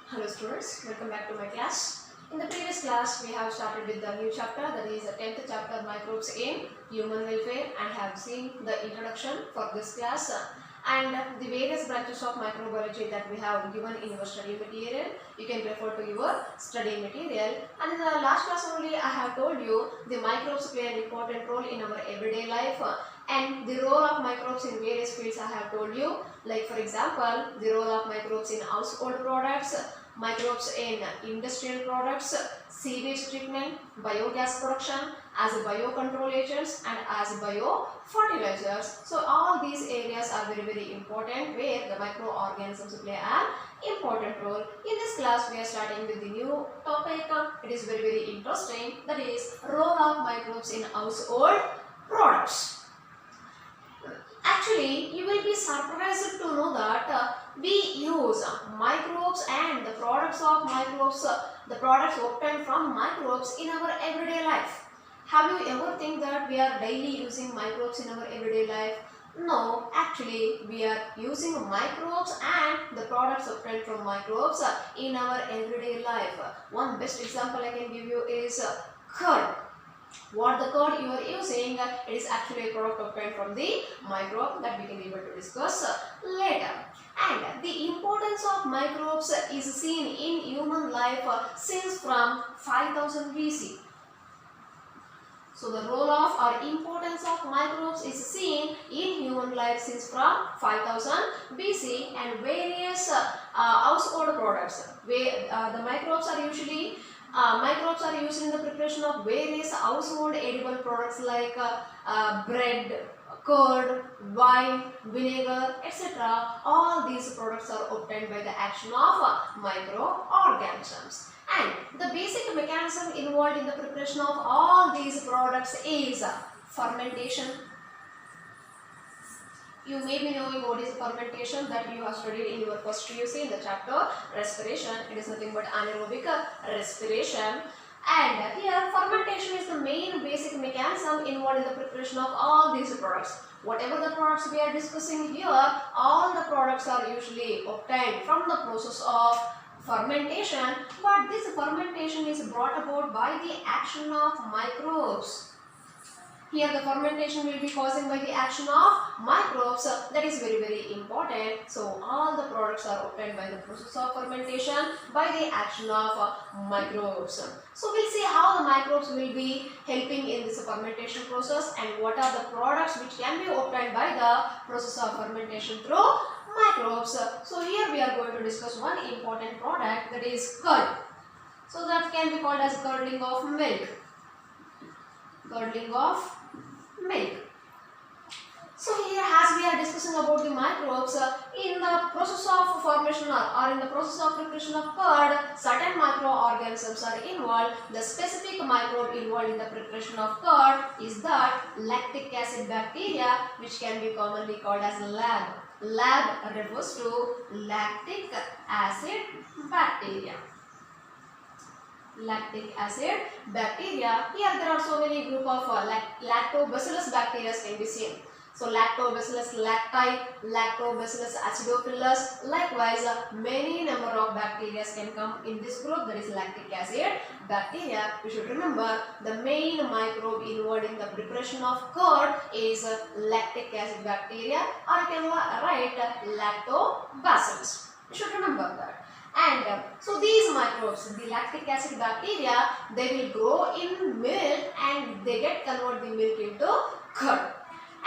Hello students, welcome back to my class. In the previous class, we have started with the new chapter, that is the 10th chapter, Microbes in Human Welfare, and have seen the introduction for this class and the various branches of microbiology that we have given in your study material. You can refer to your study material. And in the last class only, I have told you the microbes play an important role in our everyday life and the role of microbes in various fields I have told you. Like for example, the role of microbes in household products, microbes in industrial products, sewage treatment, biogas production, as biocontrol agents and as biofertilizers. So all these areas are very important where the microorganisms play an important role. In this class we are starting with the new topic. It is very interesting, that is role of microbes in household products. Actually, you will be surprised to know that we use microbes and the products of microbes, the products obtained from microbes in our everyday life. Have you ever think that we are daily using microbes in our everyday life? No, actually we are using microbes and the products obtained from microbes in our everyday life. One best example I can give you is curd. What the curd you are using, it is actually a product obtained from the microbe that we can able to discuss later. And the importance of microbes is seen in human life since from 5000 BC. So the role of or importance of microbes is seen in human life since from 5000 BC and various household products. Where the microbes are usually microbes are used in the preparation of various household edible products like bread, curd, wine, vinegar, etc. All these products are obtained by the action of microorganisms. And the basic mechanism involved in the preparation of all these products is fermentation. You may be knowing what is fermentation, that you have studied in your first UC in the chapter respiration. It is nothing but anaerobic respiration. And here fermentation is the main basic mechanism involved in the preparation of all these products. Whatever the products we are discussing here, all the products are usually obtained from the process of fermentation, but this fermentation is brought about by the action of microbes. Here the fermentation will be caused by the action of microbes. That is very important. So all the products are obtained by the process of fermentation by the action of microbes. So we'll see how the microbes will be helping in this fermentation process and what are the products which can be obtained by the process of fermentation through microbes. So here we are going to discuss one important product, that is curd. So that can be called as curdling of milk. Curdling of milk. So here, as we are discussing about the microbes, in the process of formation or in the process of preparation of curd, certain microorganisms are involved. The specific microbe involved in the preparation of curd is that lactic acid bacteria, which can be commonly called as LAB. LAB refers to lactic acid bacteria. Lactic acid bacteria. Here there are so many group of lactobacillus bacteria can be seen. So lactobacillus lacti, lactobacillus acidophilus. Likewise, many number of bacteria can come in this group, that is lactic acid bacteria. You should remember the main microbe involved in the preparation of curd is lactic acid bacteria, or you can write lactobacillus. You should remember that. And so these microbes, the lactic acid bacteria, they will grow in milk and they get convert the milk into curd.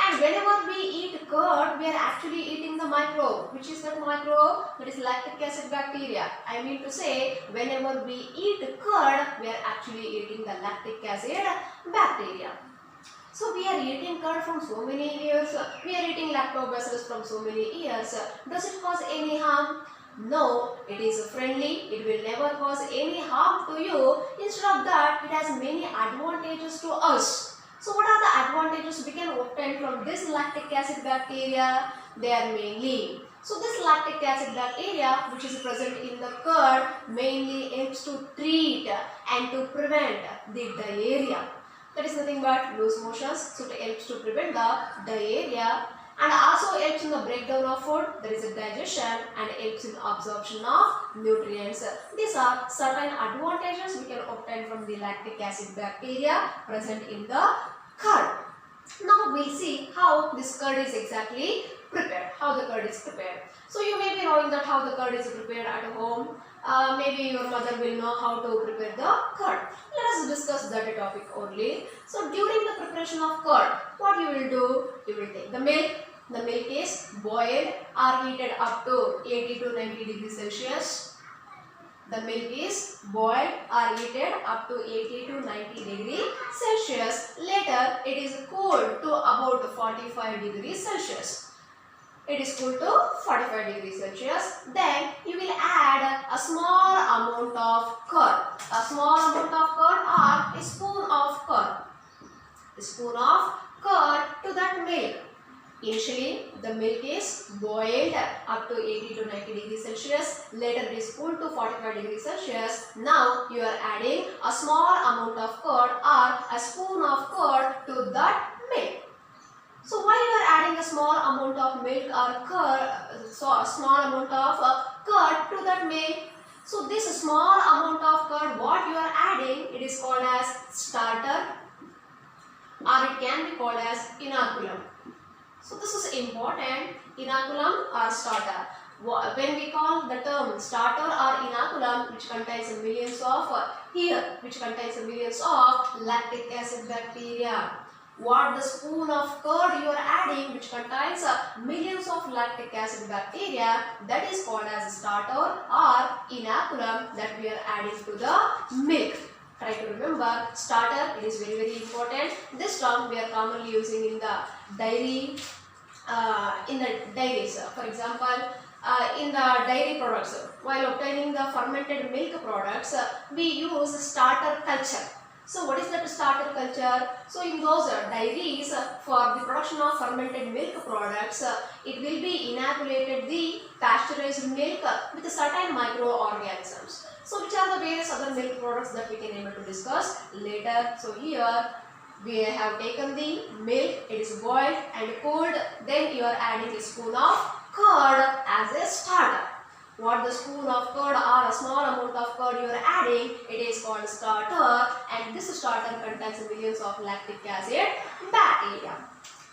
And whenever we eat curd, we are actually eating the microbe. Which is that microbe? That is lactic acid bacteria. I mean to say, whenever we eat curd, we are actually eating the lactic acid bacteria. So we are eating curd from so many years. We are eating lactobacillus from so many years. Does it cause any harm? No, it is friendly. It will never cause any harm to you. Instead of that, it has many advantages to us. So what are the advantages we can obtain from this lactic acid bacteria? They are mainly, so this lactic acid bacteria which is present in the curd mainly helps to treat and to prevent the diarrhea. That is nothing but loose motions. So it helps to prevent the diarrhea. and also helps in the breakdown of food, there is a digestion, and helps in absorption of nutrients. These are certain advantages we can obtain from the lactic acid bacteria present in the curd. Now we'll see how this curd is exactly prepared, how the curd is prepared. So you may be knowing that how the curd is prepared at home. Maybe your mother will know how to prepare the curd. Let us discuss that topic only. So during the preparation of curd, what you will do? You will take the milk. The milk is boiled or heated up to 80 to 90 degrees Celsius. The milk is boiled or heated up to 80 to 90 degrees Celsius. Later, it is cooled to about 45 degrees Celsius. It is cooled to 45 degrees Celsius. Then you will add a small amount of curd. A small amount of curd or a spoon of curd. A spoon of curd to that milk. Initially, the milk is boiled up to 80 to 90 degrees Celsius. Later, it is cooled to 45 degrees Celsius. Now, you are adding a small amount of curd or a spoon of curd to that milk. So, why you are adding a small amount of milk or curd, so a small amount of curd to that milk? So, this small amount of curd, what you are adding, it is called as starter, or it can be called as inoculum. So this is important, inoculum or starter. When we call the term starter or inoculum, which contains millions of lactic acid bacteria. What the spoon of curd you are adding, which contains millions of lactic acid bacteria, that is called as starter or inoculum that we are adding to the milk. Try to remember, starter, it is very, very important. This term we are commonly using in the dairy, dairies. For example, in the dairy products, while obtaining the fermented milk products, we use starter culture. So what is that starter culture? So in those dairies, for the production of fermented milk products, it will be inoculated the pasteurized milk with certain microorganisms. So which are the various other milk products that we can able to discuss later. So here we have taken the milk, it is boiled and cooled, then you are adding a spoon of curd as a starter. What the spoon of curd or a small amount of curd you are adding, it is called starter, and this starter contains millions of lactic acid bacteria.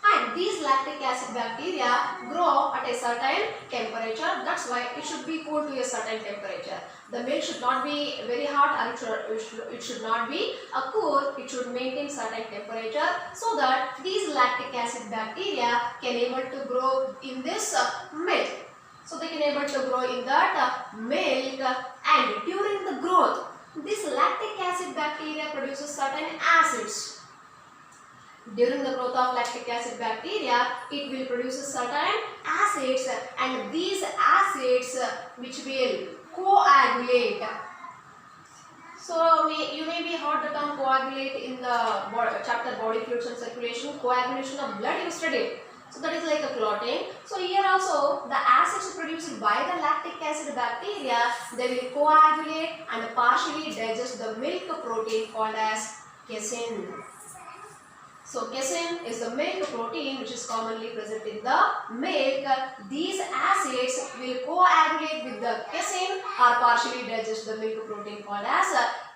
And these lactic acid bacteria grow at a certain temperature. That's why it should be cooled to a certain temperature. The milk should not be very hot, or it should not be cool. It should maintain certain temperature so that these lactic acid bacteria can able to grow in this milk. So they can able to grow in that milk, and during the growth, this lactic acid bacteria produces certain acids. During the growth of lactic acid bacteria, it will produce certain acids, and these acids which will coagulate. So you may be heard the term coagulate in the chapter body fluids and circulation. Coagulation of blood you studied. So that is like a clotting. So here also the acids produced by the lactic acid bacteria, they will coagulate and partially digest the milk protein called as casein. So casein is the milk protein which is commonly present in the milk. These acids will coagulate with the casein or partially digest the milk protein called as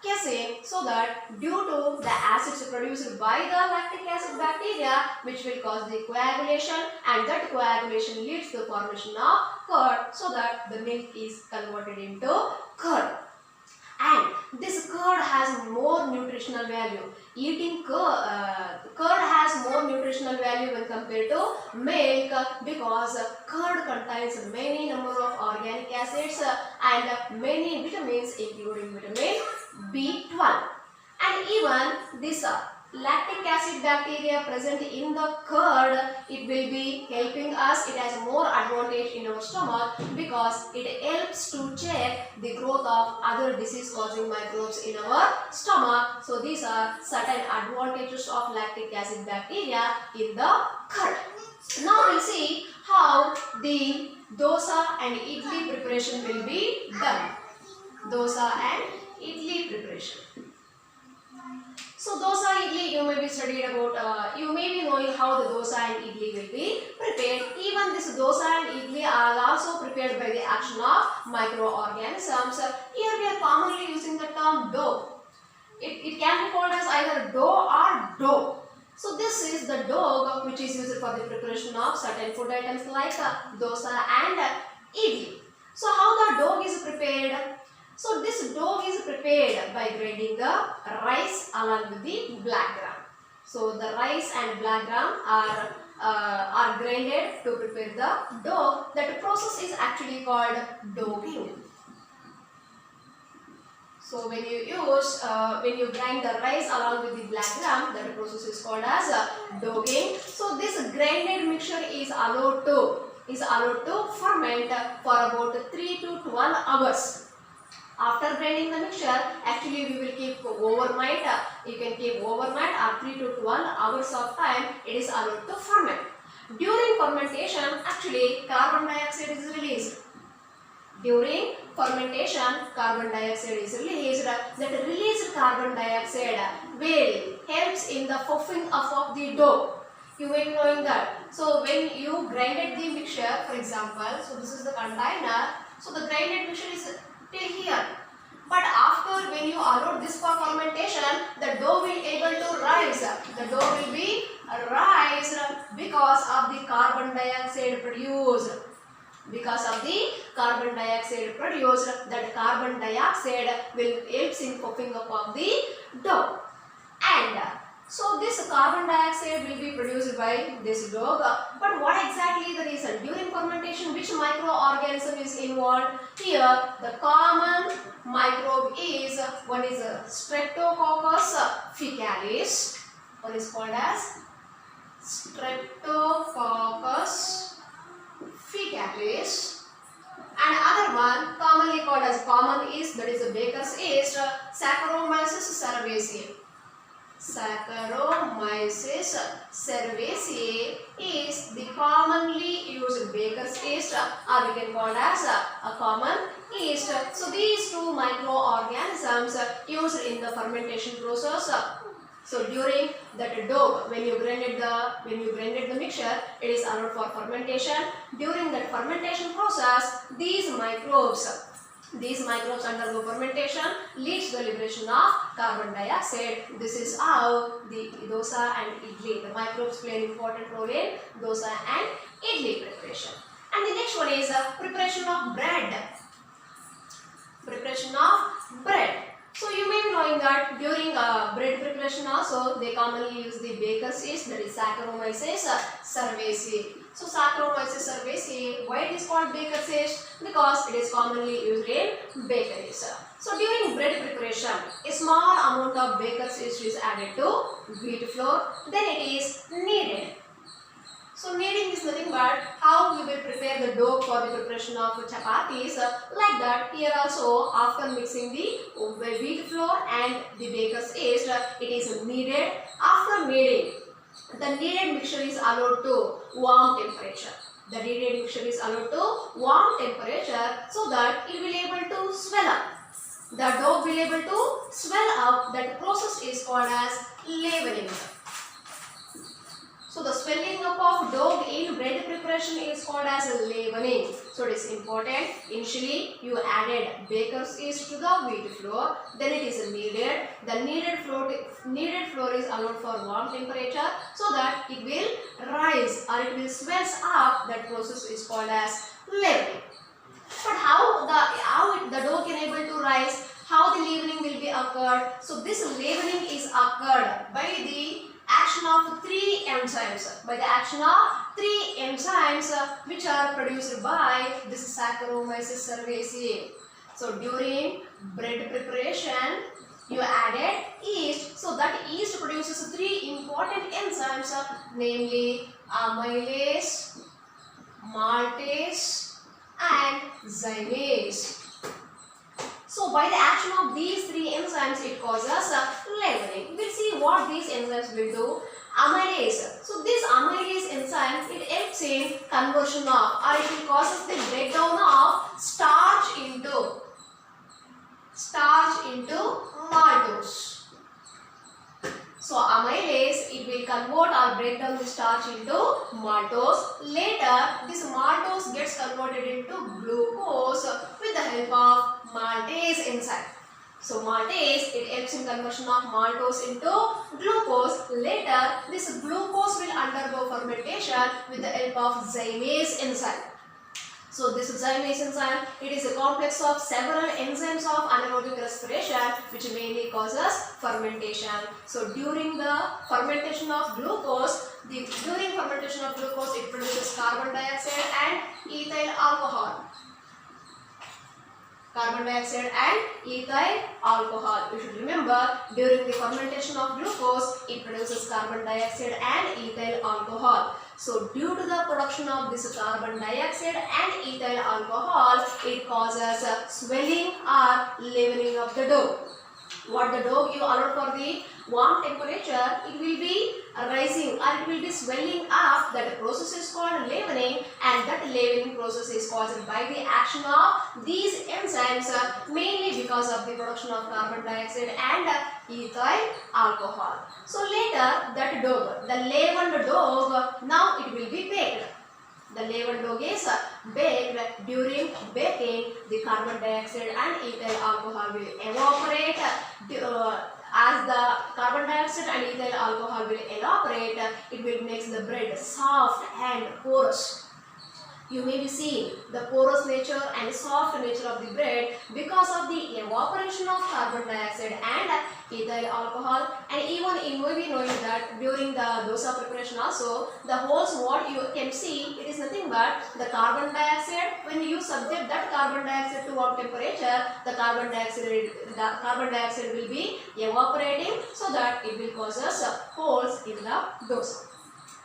casein, so that due to the acids produced by the lactic acid bacteria, which will cause the coagulation, and that coagulation leads to the formation of curd, so that the milk is converted into curd. And this curd has more nutritional value. Eating curd has more nutritional value when compared to milk, because curd contains many number of organic acids and many vitamins, including vitamin B12. And even this lactic acid bacteria present in the curd, it will be helping us. It has more advantage in our stomach because it helps to check the growth of other disease causing microbes in our stomach. So these are certain advantages of lactic acid bacteria in the curd. Now we'll see how the dosa and idli preparation will be done. Dosa and idli preparation. So dosa idli you may be studied about, you may be knowing how the dosa and idli will be prepared. Even this dosa and idli are also prepared by the action of microorganisms. Here we are commonly using the term dough. It can be called as either dough or dough. So this is the dough which is used for the preparation of certain food items like dosa and idli. So how the dough is prepared? So this dough is prepared by grinding the rice along with the black gram. So the rice and black gram are grinded to prepare the dough. That process is actually called douging. So when you grind the rice along with the black gram, that process is called as douging. So this grinded mixture is allowed to ferment for about 3 to 12 hours. After grinding the mixture, actually we will keep overnight. You can keep overnight or 3 to 12 hours of time. It is allowed to ferment. During fermentation, actually carbon dioxide is released. During fermentation, carbon dioxide is released. That released carbon dioxide will helps in the puffing up of the dough. You may be knowing that. So when you grinded the mixture, for example, so this is the container. So the grinded mixture is till here. But after when you allow this for fermentation, the dough will able to rise. The dough will be rise because of the carbon dioxide produced. Because of the carbon dioxide produced, that carbon dioxide will help in puffing up of the dough. And so this carbon dioxide will be produced by this dough. But what exactly the reason? During fermentation, which microorganism is involved? Here, the common microbe is, one is Streptococcus faecalis. One is called as Streptococcus faecalis, and other one commonly called as that is the baker's yeast, Saccharomyces cerevisiae. Saccharomyces cerevisiae is the commonly used baker's yeast, or we can call it as a common yeast. So these two microorganisms used in the fermentation process. So during that dough, when you grinded the mixture, it is allowed for fermentation. During that fermentation process, these microbes undergo fermentation, leads to the liberation of carbon dioxide. This is how the dosa and idli, the microbes play an important role in dosa and idli preparation. And the next one is preparation of bread. Preparation of bread. So you may be knowing that during bread preparation also they commonly use the baker's yeast, that is Saccharomyces cerevisiae. So Saccharomyces cerevisiae, why it is called baker's yeast? Because it is commonly used in bakeries. So during bread preparation, a small amount of baker's yeast is added to wheat flour, then it is kneaded. So kneading is nothing but how we will prepare the dough for the preparation of chapatis. Like that, here also after mixing the wheat flour and the baker's yeast, it is kneaded. After kneading, the kneaded mixture is allowed to warm temperature. The kneaded mixture is allowed to warm temperature so that it will able to swell up. The dough will able to swell up. That process is called as leavening. So the swelling up of dough in bread preparation is called as leavening. So it is important. Initially you added baker's yeast to the wheat flour, then it is kneaded. The kneaded flour is allowed for warm temperature so that it will rise or it will swells up. That process is called as leavening. But how the dough can able to rise? How the leavening will be occurred? So this leavening is occurred by the action of three enzymes. By the action of three enzymes which are produced by this Saccharomyces cerevisiae. So during bread preparation, you added yeast. So that yeast produces three important enzymes, namely amylase, maltase, and zymase. So by the action of these three enzymes, it causes leavening. We'll see what these enzymes will do. Amylase. So this amylase enzyme, it helps in conversion of, or it will cause the breakdown of starch into maltose. starch into maltose. Later, this maltose gets converted into glucose with the help of maltase enzyme. So maltase, it helps in conversion of maltose into glucose. Later, this glucose will undergo fermentation with the help of zymase enzyme. So this zymase enzyme, it is a complex of several enzymes of anaerobic respiration which mainly causes fermentation. So during the fermentation of glucose, it produces carbon dioxide and ethyl alcohol. Carbon dioxide and ethyl alcohol. You should remember, during the fermentation of glucose, it produces carbon dioxide and ethyl alcohol. So due to the production of this carbon dioxide and ethyl alcohol, it causes swelling or leavening of the dough. What the dough you allowed for the warm temperature, it will be rising or it will be swelling up. That process is called leavening, and that leavening process is caused by the action of these enzymes, mainly because of the production of carbon dioxide and ethyl alcohol. So later that dough, the leavened dough, now it will be baked. The leavened dough is baked. During baking, the carbon dioxide and ethyl alcohol will evaporate. As the carbon dioxide and ethyl alcohol will evaporate, it will make the bread soft and porous. You may be seeing the porous nature and soft nature of the bread because of the evaporation of carbon dioxide and ethyl alcohol. And even you may be knowing that during the dosa preparation also, the holes what you can see, it is nothing but the carbon dioxide. When you subject that carbon dioxide to warm temperature, the carbon dioxide will be evaporating, so that it will cause us holes in the dosa.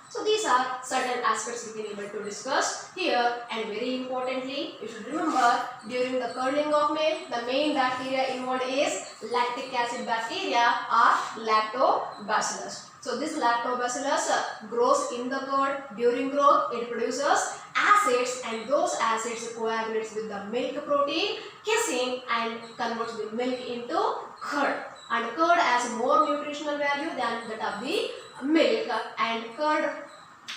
So these are certain aspects we can able to discuss here, and very importantly, you should remember, during the curdling of milk, the main bacteria involved is lactic acid bacteria or lactobacillus. So this lactobacillus grows in the curd. During growth, it produces acids, and those acids coagulates with the milk protein, kissing and converts the milk into curd. And curd has more nutritional value than that of the milk, and curd,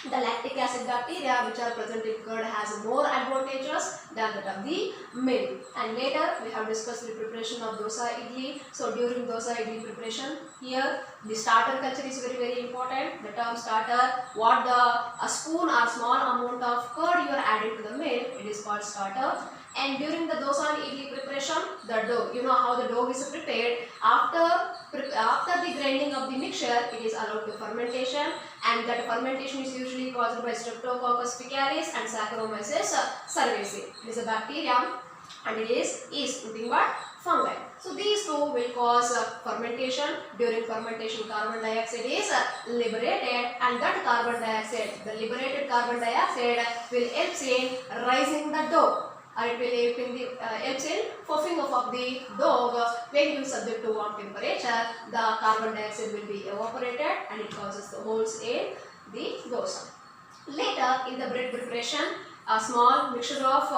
the lactic acid bacteria which are present in curd has more advantages than that of the milk. And later we have discussed the preparation of dosa idli. So during dosa idli preparation, here the starter culture is very important. The term starter, what a spoon or small amount of curd you are adding to the milk, it is called starter. And during the dosa and idli preparation, the dough, you know how the dough is prepared. After the grinding of the mixture, it is allowed to fermentation, and that fermentation is usually caused by Streptococcus faecalis and Saccharomyces cerevisiae. It is a bacterium, and it is nothing but fungi. So these two will cause fermentation. During fermentation, carbon dioxide is liberated, and that carbon dioxide, the liberated carbon dioxide, will help in rising the dough. It will help in puffing up of the dough. When you subject to warm temperature, the carbon dioxide will be evaporated, and it causes the holes in the dosa. Later, in the bread preparation, a small mixture of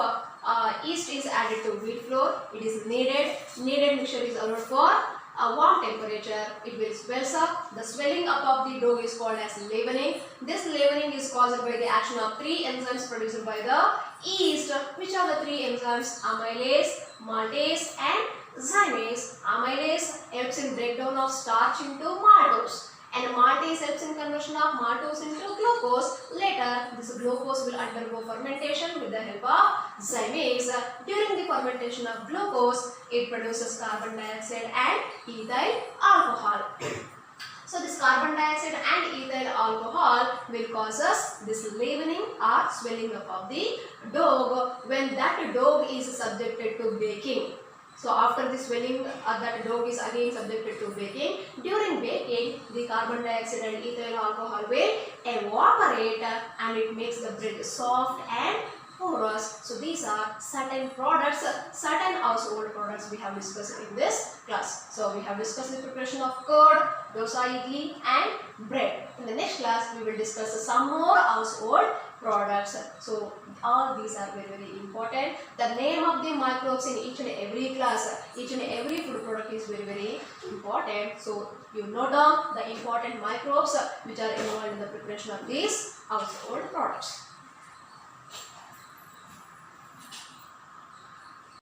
yeast is added to wheat flour. It is kneaded. Kneaded mixture is allowed for a warm temperature. It will swells up. The swelling up of the dough is called as leavening. This leavening is caused by the action of three enzymes produced by the yeast. Which are the three enzymes? Amylase, maltase and zymase. Amylase helps in breakdown of starch into maltose, and maltase helps in conversion of maltose into glucose. Later, this glucose will undergo fermentation with the help of zymase. During the fermentation of glucose, it produces carbon dioxide and ethyl alcohol. So this carbon dioxide and ethyl alcohol will cause us this leavening or swelling up of the dough when that dough is subjected to baking. So after the swelling, that dough is again subjected to baking. During baking, the carbon dioxide and ethyl alcohol will evaporate, and it makes the bread soft and porous. So these are certain products, certain household products we have discussed in this class. So we have discussed the preparation of curd, dosa, idli and bread. In the next class, we will discuss some more household products. So all these are very very important. The name of the microbes in each and every class, each and every food product is very very important. So you note down the important microbes which are involved in the preparation of these household products.